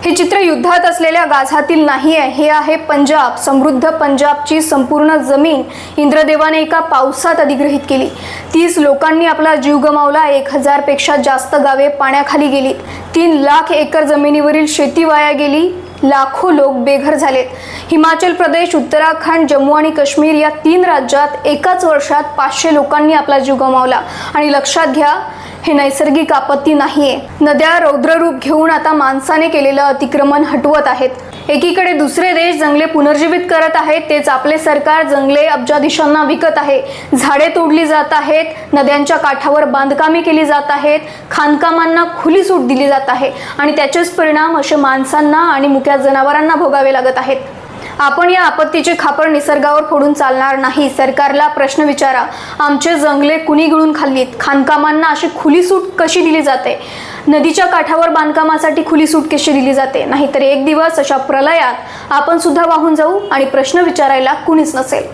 हे चित्र युद्धात असलेल्या गाझातील नाही आहे, हे आहे पंजाब। समृद्ध पंजाबची संपूर्ण जमीन इंद्रदेवाने एका पावसात अधिग्रहित केली। 30 लोकांनी आपला जीव गमावला। 1000 पेक्षा जास्त गावे पाण्याखाली गेलीत। 3 लाख एकर जमिनीवरील शेती वाया गेली। लाखो लोक बेघर झालेत। हिमाचल प्रदेश, उत्तराखंड, जम्मू आणि काश्मीर या 3 राज्यात एकाच वर्षात 500 लोकांनी आपला जीव गमावला। आणि लक्षात घ्या, हे नैसर्गिक आपत्ती नाहीये। नद्या रौद्र रूप घेऊन आता माणसाने केलेलं अतिक्रमण हटवत आहेत। एकीकडे दुसरे देश जंगले पुनर्जीवित करत आहेत, तेच आपले सरकार जंगले अब्जाधीशांना विकत आहे। झाडे तोडली जात आहेत, नद्यांच्या काठावर बांधकामे केली जात आहेत, खाणकामांना खुली सूट दिली जात आहे आणि त्याचेच परिणाम असे माणसांना आणि मुक्या जनावरांना भोगावे लागत आहेत। आपण या आपत्तीचे खापर निसर्गावर फोडून चालणार नाही। सरकारला प्रश्न विचारा, आमचे जंगले कुणी गिळून खाल्लीत? खाणकामांना अशी खुली सूट कशी दिली जाते? नदीच्या काठावर बांधकामासाठी खुली सूट कशी दिली जाते? नाहीतर एक दिवस अशा प्रलयात आपण सुद्धा वाहून जाऊ आणि प्रश्न विचारायला कुणीच नसेल।